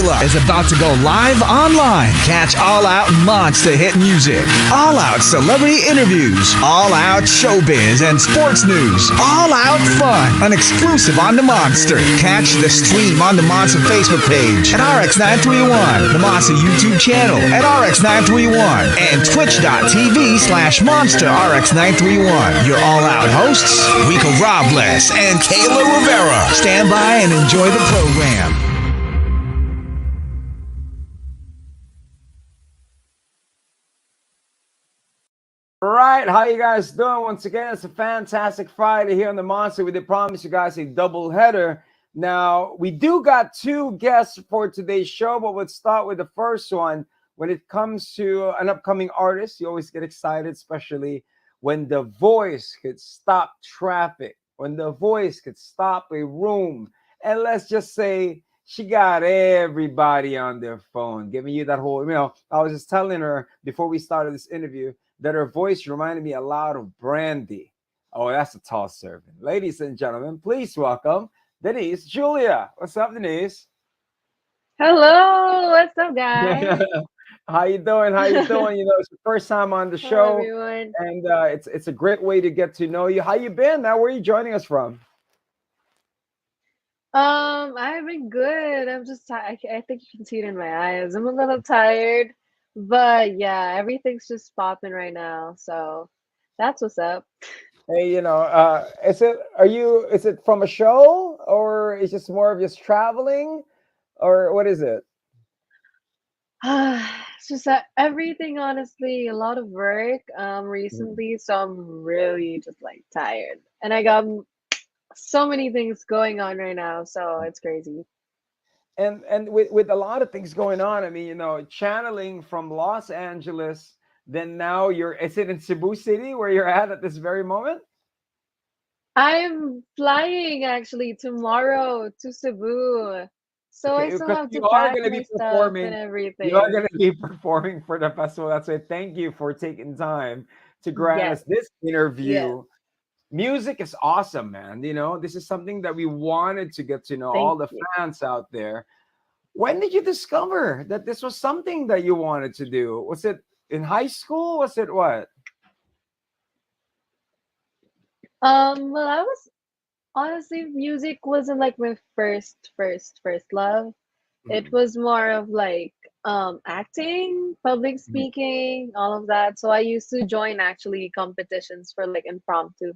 Kayla is about to go live online. Catch All Out Monster hit music, All Out celebrity interviews, All Out showbiz and sports news, All Out fun, an exclusive on the Monster. Catch the stream on the Monster Facebook page at RX931, the Monster YouTube channel at RX931, and twitch.tv/Monster RX931. Your All Out hosts, Rico Robles and Kayla Rivera. Stand by and enjoy the program. Right, how you guys doing? Once again, it's a fantastic Friday here on the Monster. We did promise you guys a double header. Now, we do got two guests for today's show, but let's start with the first one. When it comes to an upcoming artist, you always get excited, especially when the voice could stop traffic, when the voice could stop a room. And let's just say she got everybody on their phone, giving you that whole, I was just telling her before we started this interview that her voice reminded me a lot of Brandy. Oh, that's a tall serving. Ladies and gentlemen, please welcome Denise Julia. What's up, Denise? Hello, what's up, guys? How you doing? How you doing? It's the first time on the show, everyone. and it's a great way to get to know you. How you been? Now, where are you joining us from? I've been good. I'm just I think you can see it in my eyes. I'm a little tired, but yeah, everything's just popping right now. So that's what's up. Hey, is it from a show, or is it just more of just traveling, or what is it? It's just that everything, honestly, a lot of work recently, so I'm really just like tired. And I got so many things going on right now, so it's crazy. And with a lot of things going on, I mean, channeling from Los Angeles, then now is it in Cebu City where you're at this very moment? I'm flying actually tomorrow to Cebu. So I Okay, still because have to you are pack going to my be stuff and performing. You are everything. going to be performing for the festival. That's why thank you for taking time to grant Yes, us this yes. interview. Music is awesome, man. This is something that we wanted to get to know all Thank the you. fans out there. When did you discover that this was something that you wanted to do? Was it in high school? Was it what? Well, I was honestly, music wasn't like my first love. It Mm, was more of like acting, public mm, speaking, all of that. So I used to join actually competitions for like impromptu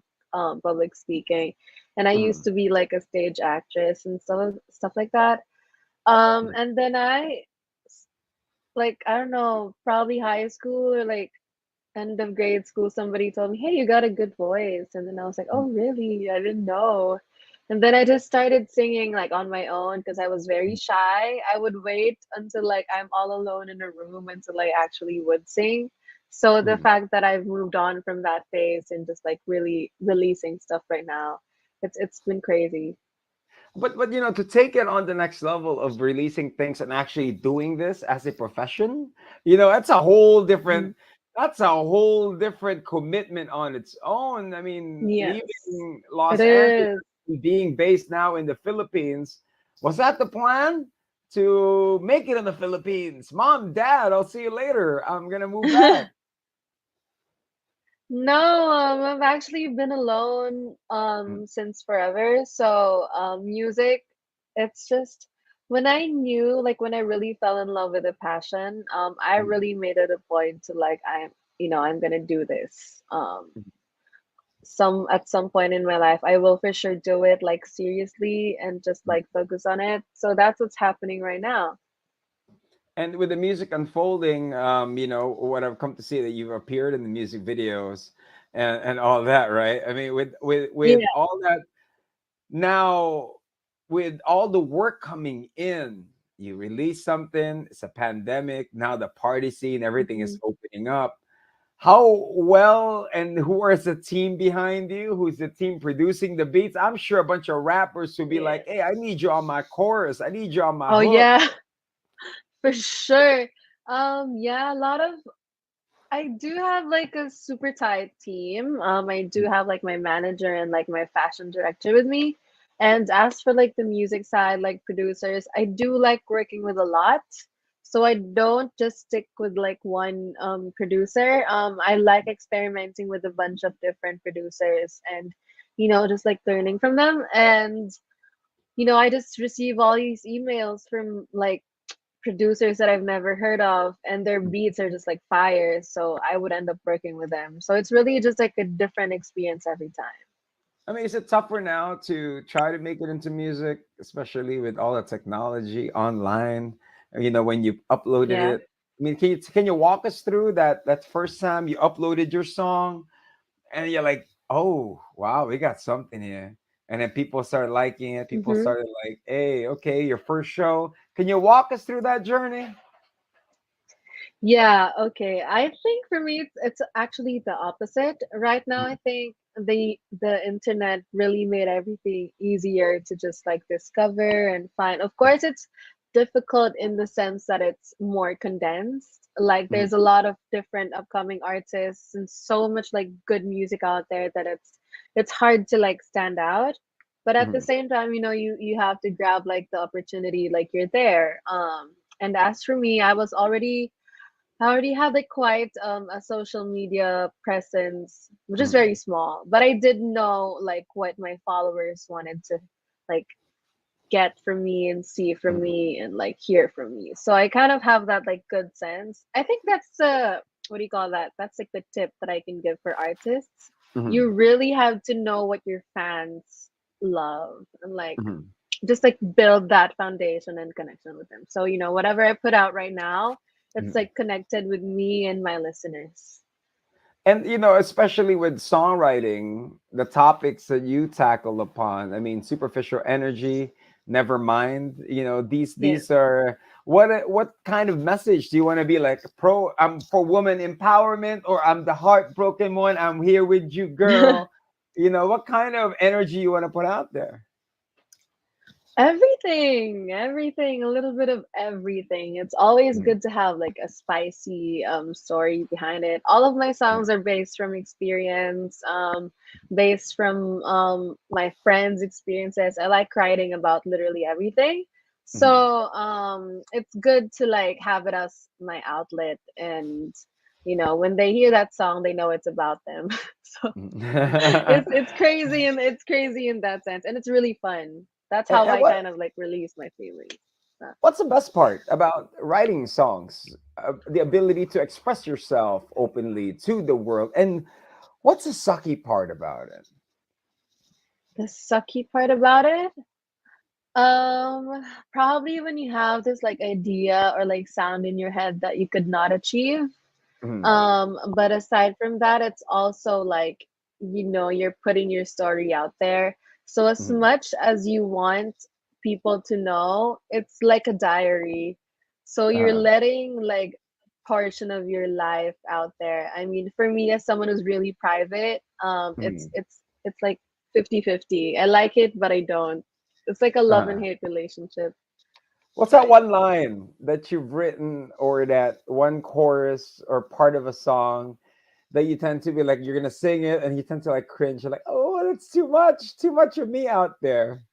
public speaking. And I used mm, to be like a stage actress and stuff like that. mm, And then like I don't know, probably high school or like end of grade school, somebody told me, "Hey, you got a good voice." And then I was like, mm, "Oh, really? I didn't know." And then I just started singing like on my own because I was very mm, shy. I would wait until like I'm all alone in a room until I actually would sing. So the mm. fact that I've moved on from that phase and just like really releasing stuff right now, it's been crazy. But to take it on the next level of releasing things and actually doing this as a profession, that's a whole Mhm. different commitment on its own. I mean, Yes, leaving it Los Angeles is. and being based now in the Philippines, was that the plan to make it in the Philippines? Mom, Dad, I'll see you later. I'm gonna move back. No, I've actually been alone Mm, since forever. So music, it's just when I knew, like when I really fell in love with a passion, I mm, really made it a point to like I'm gonna do this. Some at some point in my life, I will for sure do it like seriously and just mm. like focus on it. So that's what's happening right now. And with the music unfolding, what I've come to see that you've appeared in the music videos and all that, right? I mean, with Yeah. all that now, with all the work coming in, you release something, it's a pandemic, now the party scene, everything is Mhm. opening up. How well and who is the team behind you? Who's the team producing the beats? I'm sure a bunch of rappers will be like, Yeah. hey, I need you on my chorus, I need you on my Oh hook. yeah, for sure. Yeah, a lot of I do have like a super tight team. I do have like my manager and like my fashion director with me. And as for like the music side, like producers, I do like working with a lot. So I don't just stick with like one producer. I like experimenting with a bunch of different producers and just like learning from them. And I just receive all these emails from like producers that I've never heard of, and their beats are just like fire. So I would end up working with them. So it's really just like a different experience every time. I mean, is it tougher now to try to make it into music, especially with all the technology online? When you uploaded Yeah. it. I mean, can you walk us through that first time you uploaded your song, and you're like, oh wow, we got something here, and then people started liking it. People hmm started like, hey, okay, your first show. Can you walk us through that journey? Yeah, okay. I think for me it's actually the opposite. Right now I Mm, think the internet really made everything easier to just like discover and find. Of course it's difficult in the sense that it's more condensed. Like mm, there's a lot of different upcoming artists and so much like good music out there that it's hard to like stand out. But at the mm, same time, you have to grab like the opportunity like you're there. And as for me, I already had like quite a social media presence, which is mm, very small, but I did know like what my followers wanted to like get from me and see from mm, me and like hear from me. So I kind of have that like good sense. I think that's what do you call that? That's like the tip that I can give for artists. mm, You really have to know what your fans love and like mm, just like build that foundation and connection with them. So, whatever I put out right now, it's mm. like connected with me and my listeners. And especially with songwriting, the topics that you tackle upon, I mean, superficial energy, never mind. These Yeah. these are what kind of message do you want to be like? I'm for woman empowerment, or I'm the heartbroken one. I'm here with you, girl. What kind of energy you want to put out there? Everything, a little bit of everything. It's always Mm, good to have like a spicy story behind it. All of my mm, songs are based from experience, based from my friends' experiences. I like writing about literally everything. So mm, it's good to like have it as my outlet, and when they hear that song, they know it's about them. So mm. it's crazy, and it's crazy in that sense, and it's really fun. That's and, how and I what kind of like release my feelings. Uh, What's the best part about writing songs? The ability to express yourself openly to the world. And what's the sucky part about it? the sucky part about it, probably when you have this like idea or like sound in your head that you could not achieve. Mhm, But aside from that, it's also like, you're putting your story out there. So as mhm, much as you want people to know, it's like a diary. So you're uh, letting like portion of your life out there. I mean, for me as someone who's really private, it's mhm, it's it's like 50-50. I like it, but I don't. It's like a love and uh. hate relationship. What's that Right. one line that you've written, or that one chorus or part of a song that you tend to be like, you're going to sing it and you tend to like cringe? You're like, oh, that's too much of me out there.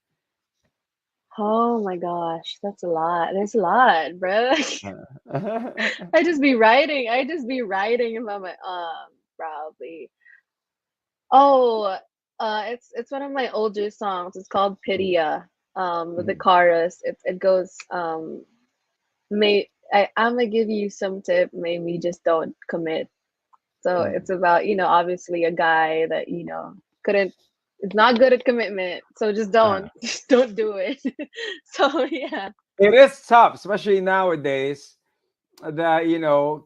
Oh my gosh, that's a lot. There's a lot, bro. Uh. I just be writing about my probably. Oh, it's one of my older songs. It's called Pitia. With the Mhm, chorus, it goes may I'ma give you some tip, maybe just don't commit. So it's mhm. about, obviously a guy that, couldn't is not good at commitment. So just Uh. don't just don't do it. So yeah. It is tough, especially nowadays. That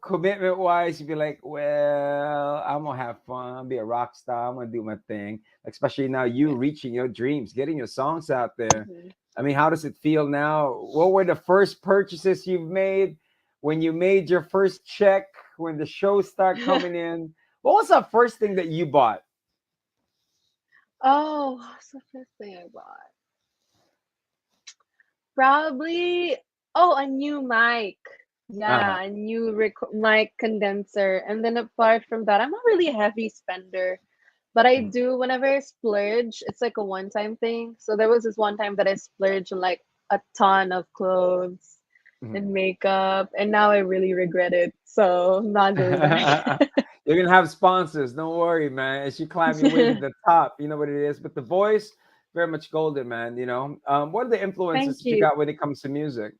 commitment wise, you'd be like, well, I'm gonna have fun, be a rock star, I'm gonna do my thing. Especially now, you Yeah. reaching your dreams, getting your songs out there. Mhm. I mean, how does it feel now? What were the first purchases you've made when you made your first check, when the shows start coming in? What was the first thing that you bought? Oh, what's the first thing I bought? Probably, oh, a new mic. Uh-huh. Yeah, a new mic condenser. And then apart from that, I'm not really a heavy spender. But I Mm, do whenever I splurge, it's like a one-time thing. So there was this one time that I splurged on like a ton of clothes mm. and makeup, and now I really regret it. So I'm not going back. You're gonna have sponsors. Don't worry, man. As you climb your way to the top, you know what it is. But the voice, very much golden, man. What are the influences Thank that you you. got when it comes to music?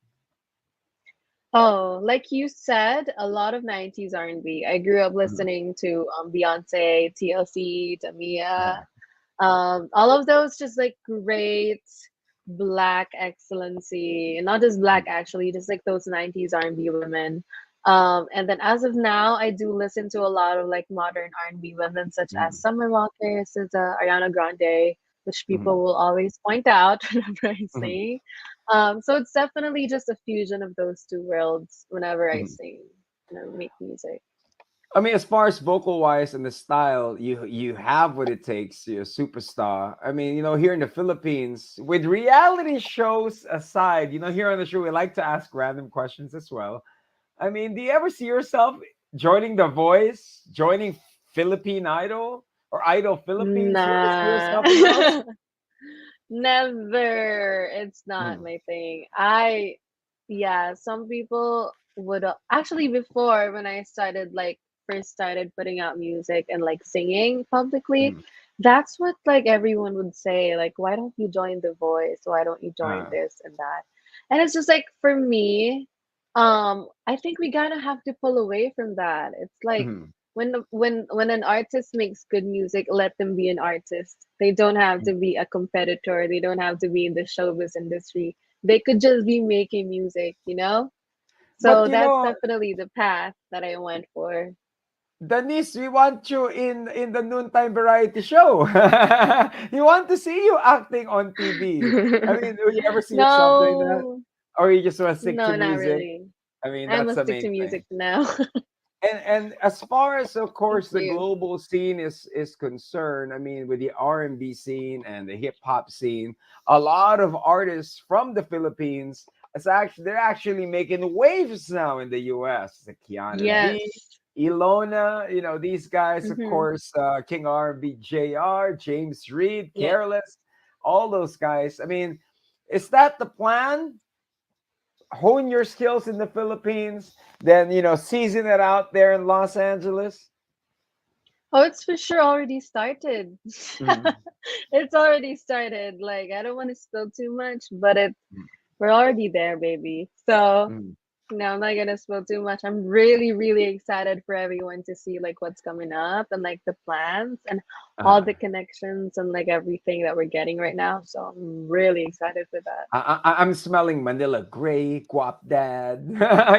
Oh, like you said, a lot of 90s R&B. I grew up Mhm. listening to Beyonce, TLC, Tamia, Uh, all of those just like great black excellency, and not just black actually, just like those 90s R&B women. And then as of now, I do listen to a lot of like modern R&B women such as mhm, Summer Walker, SZA, Ariana Grande, which mhm, people will always point out whenever I mhm, sing. So it's definitely just a fusion of those two worlds whenever I mhm. sing, make music. I mean, as far as vocal wise and the style, you have what it takes. You're a superstar. I mean, here in the Philippines, with reality shows aside, here on the show, we like to ask random questions as well. I mean, do you ever see yourself joining The Voice, joining Philippine Idol or Idol Philippines? Do you ever see Nah. yourself in those? Never. It's not Mm, my thing. Yeah, some people would actually before when I started like first started putting out music and like singing publicly, mm, that's what like everyone would say, like, why don't you join The Voice? Why don't you join uh, this and that? And it's just like for me, I think we gotta have to pull away from that. It's like mm, when an artist makes good music, let them be an artist. They don't have mm. to be a competitor. They don't have to be in the showbiz industry. They could just be making music. But So that's definitely the path that I went for. Denise, we want you in the noontime variety show. You want to see you acting on TV. I mean, do you ever see yourself doing that, No, or you just want to stick to no, not music? really. I mean, I that's must the stick to main music thing. now. And as far as, of Thank course, the you. global scene is concerned, I mean, with the R&B scene and the hip hop scene, a lot of artists from the Philippines, they're actually making waves now in the US. The Kiana V, Yes. Ilona, these guys, of Mm-hmm. course, King R&B JR, James Reed, Yeah. Careless, all those guys. I mean, is that the plan? Hone your skills in the Philippines, then season it out there in Los Angeles. Oh, it's for sure already started. Mm, It's already started. Like, I don't want to spill too much, but mm, we're already there, baby. So, mm. no, I'm not gonna spill too much. I'm really, really excited for everyone to see like what's coming up and like the plans and all Uh, the connections and like everything that we're getting right now. So I'm really excited for I'm smelling Manila Gray, Guap Dad.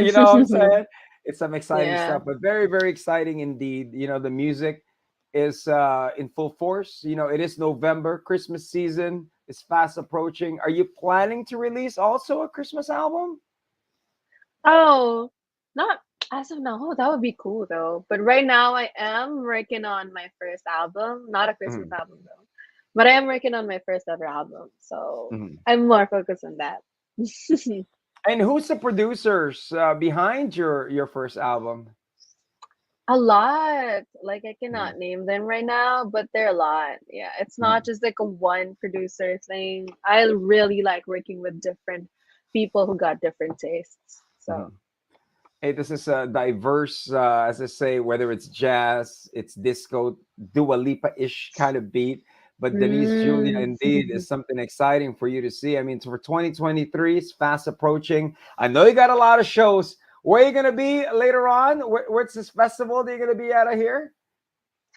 You know what I'm that. saying? It's some exciting Yeah. stuff, but very, very exciting indeed. The music is in full force. It is November, Christmas season is fast approaching. Are you planning to release also a Christmas album? Oh, not as of now. Oh, that would be cool though. But right now, I am working on my first album. Not a Christmas Mhm, album though, but I am working on my first ever album. So mhm. I'm more focused on that. And who's the producers behind your first album? A lot. Like I Mm, cannot name them right now, but they're a lot. Yeah, it's not mm, just like a one producer thing. I really like working with different people who got different tastes. So mhm. Hey, this is a diverse, as I say, whether it's jazz, it's disco, Dua Lipa-ish kind of beat. But Denise Julia, mm. indeed, is something exciting for you to see. I mean, for 2023, it's fast approaching. I know you got a lot of shows. Where are you going to be later on? What's this festival that you're going to be out of here?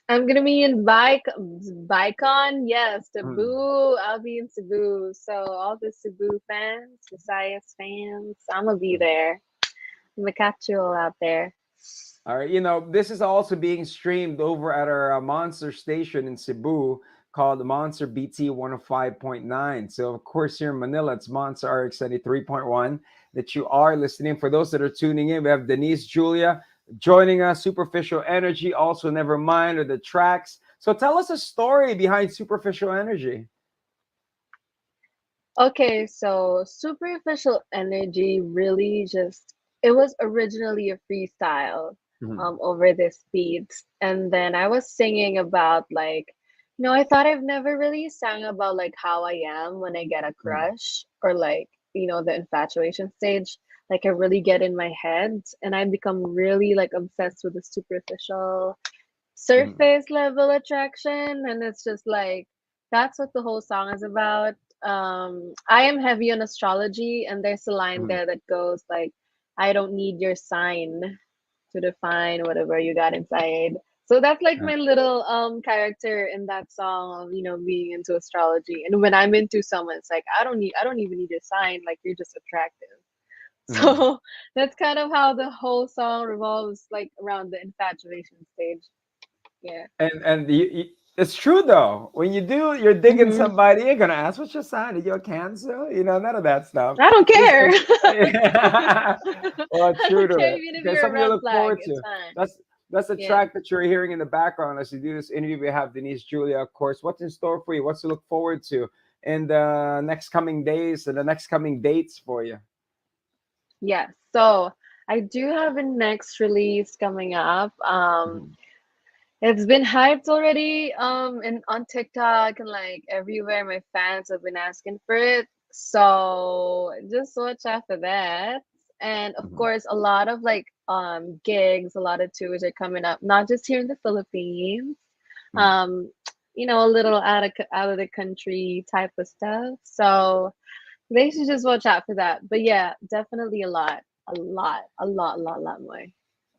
I'm gonna be in Bicon. Yes, Mm. Cebu. I'll be in Cebu. So all the Cebu fans, Visayas fans, I'm gonna be there. I'm gonna catch you all out there. All right, this is also being streamed over at our Monster station in Cebu called Monster BT 105.9. So, of course, here in Manila, it's Monster RX93.1 that you are listening. For those that are tuning in, we have Denise Julia joining us, Superficial Energy, also Never Mind, or the tracks. So, tell us a story behind Superficial Energy. Okay, so superficial energy really just it was originally a freestyle Mhm, over this beat, and then I was singing about like No, I thought I've never really sang about like how I am when I get a Mm, crush or like, the infatuation stage. Like I really get in my head and I become really like obsessed with the superficial mm, surface level attraction, and it's just like that's what the whole song is about. I am heavy on astrology, and there's a line mm, there that goes like, I don't need your sign to define whatever you got inside. So that's like yeah, my little character in that song of, being into astrology. And when I'm into someone, it's like I don't even need your sign, like you're just attractive. mm. So that's kind of how the whole song revolves like around the infatuation stage. Yeah. And it's true though. When you do, you're digging Hmm. somebody. You're gonna ask, "What's your sign? Are you a Cancer?" None of that stuff. I don't Just care. yeah. Well, I true don't to care it. even if Okay, you're a something to red look flag. forward It's to. fine. That's the Yeah. track that you're hearing in the background as you do this interview. We have Denise Julia, of course. What's in store for you? What's to look forward to in the next coming days and the next coming dates for you? Yeah. So I do have a next release coming up. Mhm. It's been hyped already, and on TikTok and like everywhere. My fans have been asking for it. So just watch out for that. And of Mhm. course, a lot of like gigs, a lot of tours are coming up, not just here in the Philippines. Mhm. Um, a little out of the country type of stuff. So they should just watch out for that. But yeah, definitely a lot more.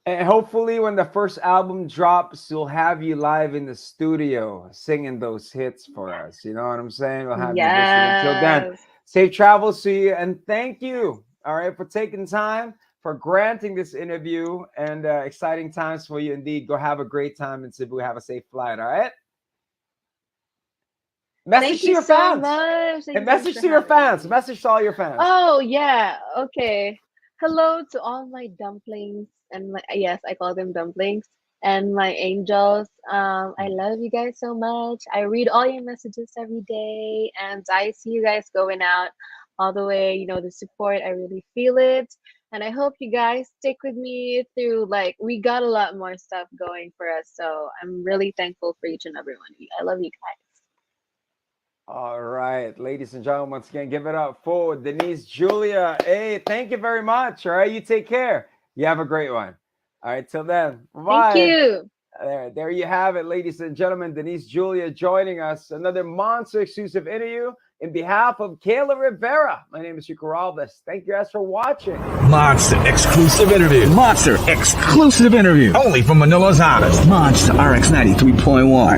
And hopefully, when the first album drops, we'll have you live in the studio singing those hits for us. You know what I'm saying? We'll have you listening. Until then, Yes. safe travels to you. And thank you, all right, for taking time, for granting this interview, and exciting times for you indeed. Go have a great time in Cebu. Have a safe flight, all right? Thank Message to you your so fans. much. Thank And you so much message for to your having fans. me. Message to all your fans. Oh, yeah. Okay. Hello to all my dumplings and my, yes, I call them dumplings, and my angels. I love you guys so much. I read all your messages every day, and I see you guys going out all the way, the support. I really feel it. And I hope you guys stick with me through, like, we got a lot more stuff going for us. So I'm really thankful for each and every one of you. I love you guys. All right, ladies and gentlemen, once again, give it up for Denise Julia. Hey, thank you very much. All right, you take care. You have a great one. All right, till then, Thank bye. you. There you have it, ladies and gentlemen. Denise Julia joining us. Another Monster exclusive interview in behalf of Kayla Rivera. My name is Rico. Thank you guys for watching. Monster exclusive interview. Monster exclusive interview. Only from Manila's hottest. Monster RX93.1.